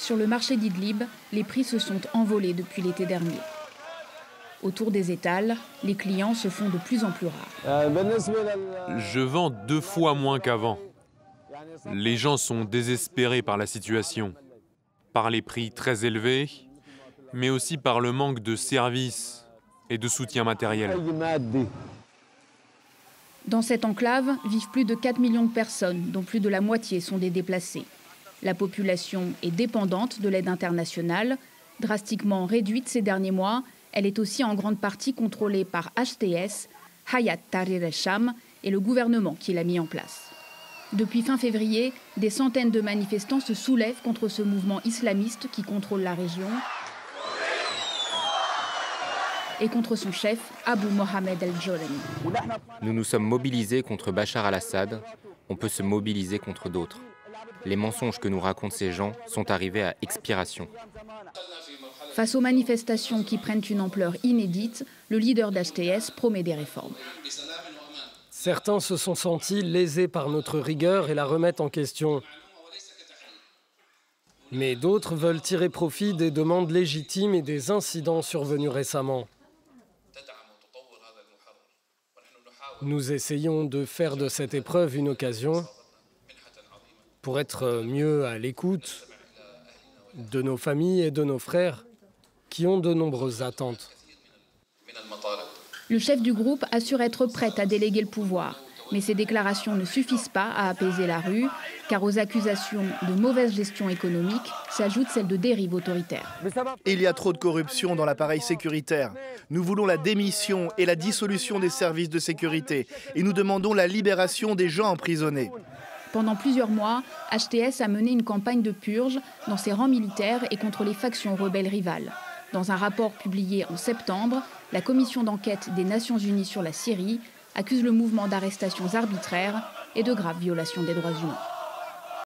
Sur le marché d'Idlib, les prix se sont envolés depuis l'été dernier. Autour des étals, les clients se font de plus en plus rares. Je vends 2 fois moins qu'avant. Les gens sont désespérés par la situation, par les prix très élevés, mais aussi par le manque de services et de soutien matériel. Dans cette enclave vivent plus de 4 millions de personnes, dont plus de la moitié sont des déplacés. La population est dépendante de l'aide internationale. Drastiquement réduite ces derniers mois, elle est aussi en grande partie contrôlée par HTS, Hayat Tahrir al-Sham, et le gouvernement qui l'a mis en place. Depuis fin février, des centaines de manifestants se soulèvent contre ce mouvement islamiste qui contrôle la région et contre son chef, Abu Mohamed al-Jolani. Nous nous sommes mobilisés contre Bachar al-Assad, on peut se mobiliser contre d'autres. Les mensonges que nous racontent ces gens sont arrivés à expiration. Face aux manifestations qui prennent une ampleur inédite, le leader d'HTS promet des réformes. Certains se sont sentis lésés par notre rigueur et la remettent en question. Mais d'autres veulent tirer profit des demandes légitimes et des incidents survenus récemment. Nous essayons de faire de cette épreuve une occasion pour être mieux à l'écoute de nos familles et de nos frères qui ont de nombreuses attentes. Le chef du groupe assure être prêt à déléguer le pouvoir. Mais ces déclarations ne suffisent pas à apaiser la rue, car aux accusations de mauvaise gestion économique s'ajoute celle de dérive autoritaire. Il y a trop de corruption dans l'appareil sécuritaire. Nous voulons la démission et la dissolution des services de sécurité. Et nous demandons la libération des gens emprisonnés. Pendant plusieurs mois, HTS a mené une campagne de purge dans ses rangs militaires et contre les factions rebelles rivales. Dans un rapport publié en septembre, la commission d'enquête des Nations Unies sur la Syrie accuse le mouvement d'arrestations arbitraires et de graves violations des droits humains.